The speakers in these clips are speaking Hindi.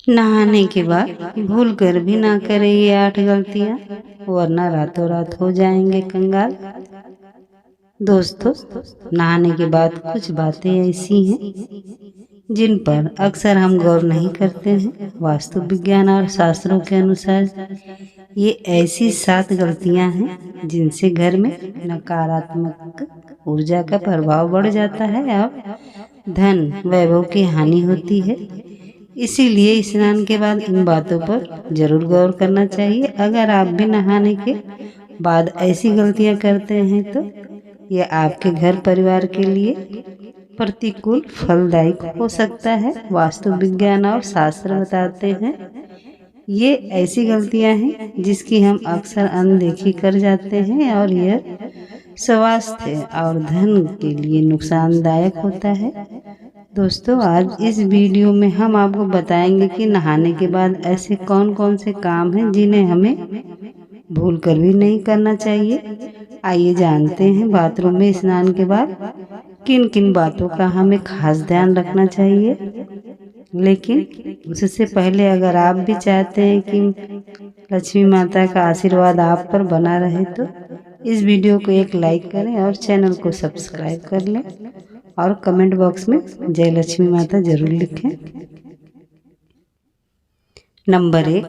नहाने के बाद भूल कर भी ना करें ये 8 गलतियां, वरना रातों रात हो जाएंगे कंगाल। दोस्तों, नहाने के बाद कुछ बातें ऐसी हैं जिन पर अक्सर हम गौर नहीं करते हैं। वास्तु विज्ञान और शास्त्रों के अनुसार ये ऐसी 7 गलतियां हैं जिनसे घर में नकारात्मक ऊर्जा का प्रभाव बढ़ जाता है और धन वैभव की हानि होती है। इसीलिए स्नान के बाद इन बातों पर जरूर गौर करना चाहिए। अगर आप भी नहाने के बाद ऐसी गलतियां करते हैं तो यह आपके घर परिवार के लिए प्रतिकूल फलदायक हो सकता है। वास्तु विज्ञान और शास्त्र बताते हैं ये ऐसी गलतियां हैं जिसकी हम अक्सर अनदेखी कर जाते हैं और यह स्वास्थ्य और धन के लिए नुकसानदायक होता है। दोस्तों, आज इस वीडियो में हम आपको बताएंगे कि नहाने के बाद ऐसे कौन कौन से काम हैं जिन्हें हमें भूल कर भी नहीं करना चाहिए। आइए जानते हैं बाथरूम में स्नान के बाद किन किन बातों का हमें खास ध्यान रखना चाहिए। लेकिन उससे पहले अगर आप भी चाहते हैं कि लक्ष्मी माता का आशीर्वाद आप पर बना रहे तो इस वीडियो को एक लाइक करें और चैनल को सब्सक्राइब कर लें और कमेंट बॉक्स में जय लक्ष्मी माता जरूर लिखें। नंबर 1,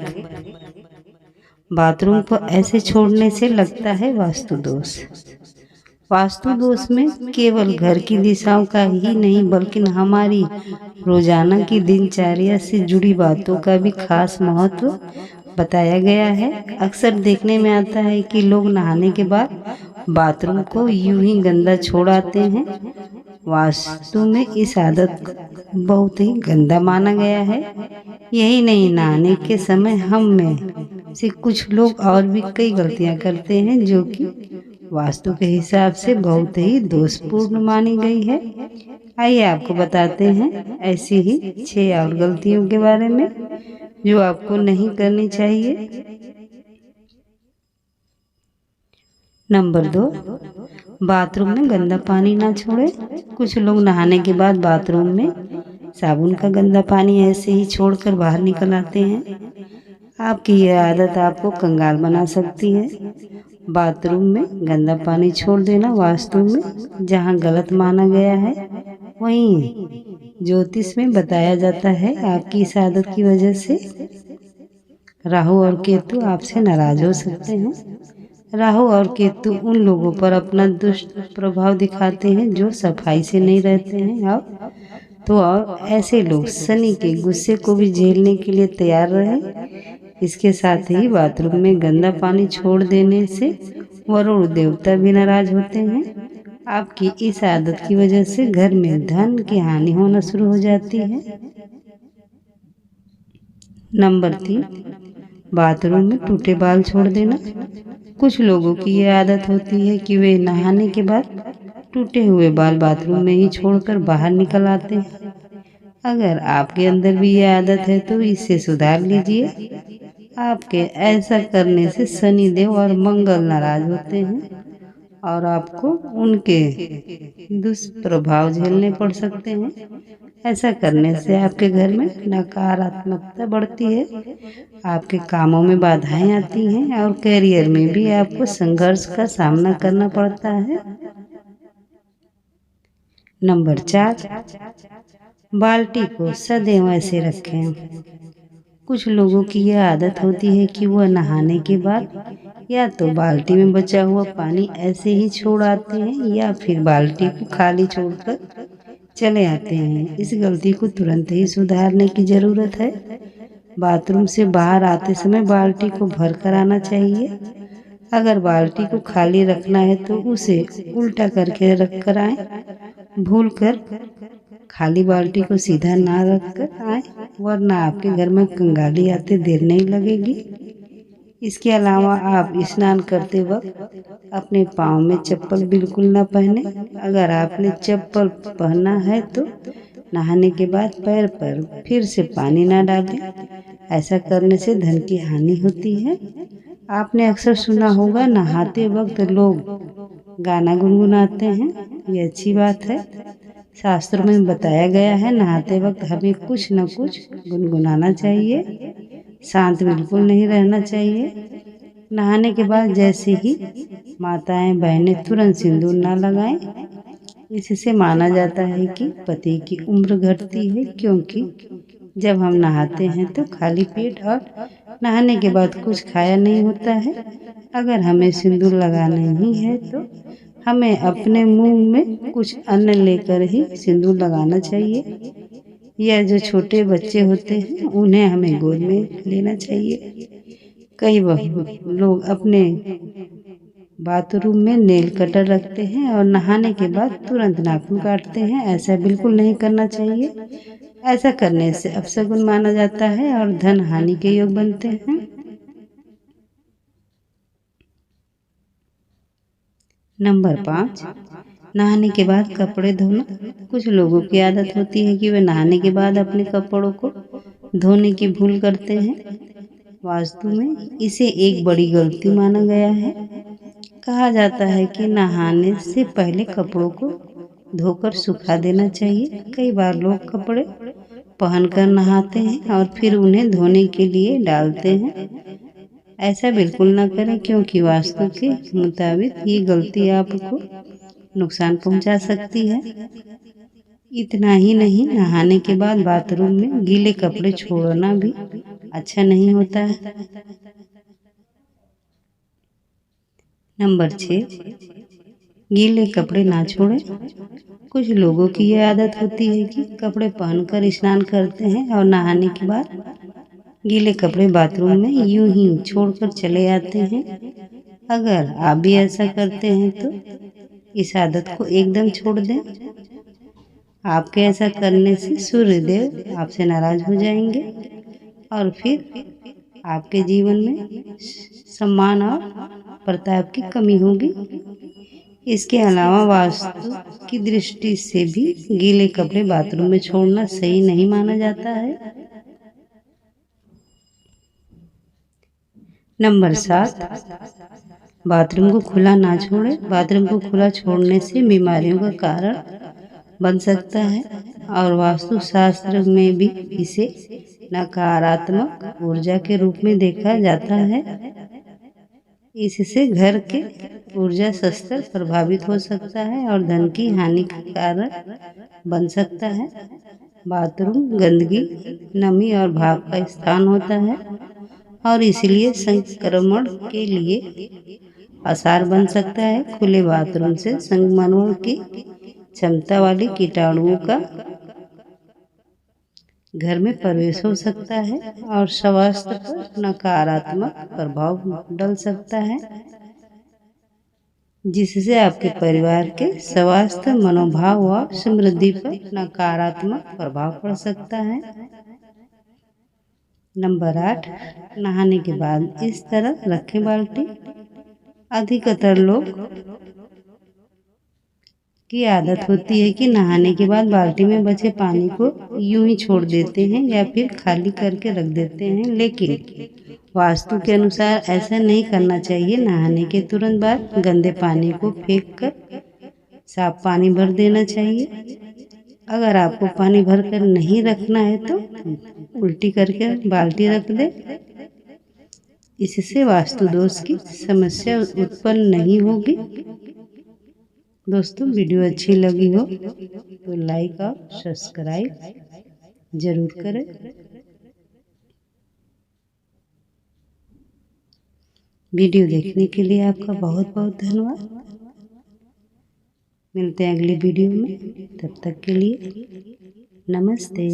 बाथरूम को ऐसे छोड़ने से लगता है वास्तु दोष। वास्तु दोष में केवल घर की दिशाओं का ही नहीं बल्कि हमारी रोजाना की दिनचर्या से जुड़ी बातों का भी खास महत्व बताया गया है। अक्सर देखने में आता है कि लोग नहाने के बाद बाथरूम को यूं ही गंदा छोड़ आते हैं। वास्तु में इस आदत को बहुत ही गंदा माना गया है। यही नहीं, नहाने के समय हम में से कुछ लोग और भी कई गलतियां करते हैं जो कि वास्तु के हिसाब से बहुत ही दोषपूर्ण मानी गई है। आइए आपको बताते हैं ऐसी ही 6 और गलतियों के बारे में जो आपको नहीं करनी चाहिए। नंबर 2, बाथरूम में गंदा पानी ना छोड़े। कुछ लोग नहाने के बाद बाथरूम में साबुन का गंदा पानी ऐसे ही छोड़कर बाहर निकल आते हैं। आपकी यह आदत आपको कंगाल बना सकती है। बाथरूम में गंदा पानी छोड़ देना वास्तु में जहां गलत माना गया है, वहीं ज्योतिष में बताया जाता है आपकी इस आदत की वजह से राहु और केतु आपसे नाराज हो सकते हैं। राहु और केतु उन लोगों पर अपना दुष्ट प्रभाव दिखाते हैं जो सफाई से नहीं रहते हैं और ऐसे लोग शनि के गुस्से को भी झेलने के लिए तैयार रहे। इसके साथ ही बाथरूम में गंदा पानी छोड़ देने से वरुण देवता भी नाराज होते हैं। आपकी इस आदत की वजह से घर में धन की हानि होना शुरू हो जाती है। नंबर 3, बाथरूम में टूटे बाल छोड़ देना। कुछ लोगों की यह आदत होती है कि वे नहाने के बाद टूटे हुए बाल बाथरूम में ही छोड़कर बाहर निकल आते हैं। अगर आपके अंदर भी यह आदत है तो इसे सुधार लीजिए। आपके ऐसा करने से शनिदेव और मंगल नाराज होते हैं और आपको उनके दुष्प्रभाव झेलने पड़ सकते हैं। ऐसा करने से आपके घर में नकारात्मकता बढ़ती है, आपके कामों में बाधाएं आती हैं और करियर में भी आपको संघर्ष का सामना करना पड़ता है। नंबर 4, बाल्टी को सदैव ऐसे रखें। कुछ लोगों की यह आदत होती है कि वह नहाने के बाद या तो बाल्टी में बचा हुआ पानी ऐसे ही छोड़ आते हैं या फिर बाल्टी को खाली छोड़कर चले आते हैं। इस गलती को तुरंत ही सुधारने की जरूरत है। बाथरूम से बाहर आते समय बाल्टी को भर कर आना चाहिए। अगर बाल्टी को खाली रखना है तो उसे उल्टा करके रख कर आए। भूलकर खाली बाल्टी को सीधा ना रख कर आए, वरना आपके घर में कंगाली आते देर नहीं लगेगी। इसके अलावा आप स्नान करते वक्त अपने पाँव में चप्पल बिल्कुल ना पहने। अगर आपने चप्पल पहना है तो नहाने के बाद पैर पर फिर से पानी ना डालें। ऐसा करने से धन की हानि होती है। आपने अक्सर सुना होगा नहाते वक्त लोग गाना गुनगुनाते हैं। ये अच्छी बात है। शास्त्रों में बताया गया है नहाते वक्त हमें कुछ न कुछ गुनगुनाना चाहिए, शांत बिल्कुल नहीं रहना चाहिए। नहाने के बाद जैसे ही माताएं बहनें तुरंत सिंदूर ना लगाएं, इससे माना जाता है कि पति की उम्र घटती है, क्योंकि जब हम नहाते हैं तो खाली पेट और नहाने के बाद कुछ खाया नहीं होता है। अगर हमें सिंदूर लगाना ही है तो हमें अपने मुंह में कुछ अन्न लेकर ही सिंदूर लगाना चाहिए, या जो छोटे बच्चे होते हैं उन्हें हमें गोद में लेना चाहिए। कई लोग अपने बाथरूम में नेल कटर रखते हैं और नहाने के बाद तुरंत नाखून काटते हैं। ऐसा बिल्कुल नहीं करना चाहिए। ऐसा करने से अपशगुन माना जाता है और धन हानि के योग बनते हैं। नंबर 5, नहाने के बाद कपड़े धोना। कुछ लोगों की आदत होती है कि वे नहाने के बाद अपने कपड़ों को धोने की भूल करते हैं। वास्तु में इसे एक बड़ी गलती माना गया है। कहा जाता है कि नहाने से पहले कपड़ों को धोकर सुखा देना चाहिए। कई बार लोग कपड़े पहनकर नहाते हैं और फिर उन्हें धोने के लिए डालते हैं। ऐसा बिल्कुल ना करें, क्योंकि वास्तु के मुताबिक ये गलती आपको नुकसान पहुंचा सकती है। इतना ही नहीं, नहाने के बाद बाथरूम में गीले कपड़े छोड़ना भी अच्छा नहीं होता है। नंबर 6, गीले कपड़े ना छोड़ें। कुछ लोगों की यह आदत होती है कि कपड़े पहनकर स्नान करते हैं और नहाने के बाद गीले कपड़े बाथरूम में यूं ही छोड़कर चले आते हैं। अगर आप भी ऐसा करते हैं तो इस आदत को एकदम छोड़ दें। आपके ऐसा करने से सूर्यदेव आपसे नाराज हो जाएंगे और फिर आपके जीवन में सम्मान और प्रताप की कमी होगी। इसके अलावा वास्तु की दृष्टि से भी गीले कपड़े बाथरूम में छोड़ना सही नहीं माना जाता है। नंबर 7, बाथरूम को खुला ना छोड़ें। बाथरूम को खुला छोड़ने से बीमारियों का कारण बन सकता है और वास्तु शास्त्र में भी इसे नकारात्मक ऊर्जा के रूप में देखा जाता है। इससे घर के ऊर्जा स्तर प्रभावित हो सकता है और धन की हानि का कारण बन सकता है। बाथरूम गंदगी, नमी और भाप का स्थान होता है और इसलिए संक्रमण के लिए आसार बन सकता है। खुले बाथरूम से संक्रमण की क्षमता वाले कीटाणुओं का घर में प्रवेश हो सकता है और स्वास्थ्य पर नकारात्मक प्रभाव डाल सकता है, जिससे आपके परिवार के स्वास्थ्य, मनोभाव व समृद्धि पर नकारात्मक प्रभाव पड़ सकता है। नंबर 8, नहाने के बाद इस तरह रखें बाल्टी। अधिकतर लोग की आदत होती है कि नहाने के बाद बाल्टी में बचे पानी को यूं ही छोड़ देते हैं या फिर खाली करके रख देते हैं, लेकिन वास्तु के अनुसार ऐसा नहीं करना चाहिए। नहाने के तुरंत बाद गंदे पानी को फेंक कर साफ पानी भर देना चाहिए। अगर आपको पानी भर कर नहीं रखना है तो उल्टी करके बाल्टी रख दे। इससे वास्तु दोष की समस्या उत्पन्न नहीं होगी। दोस्तों, वीडियो अच्छी लगी हो तो लाइक और सब्सक्राइब जरूर करें। वीडियो देखने के लिए आपका बहुत बहुत धन्यवाद। मिलते हैं अगली वीडियो में, तब तक के लिए नमस्ते।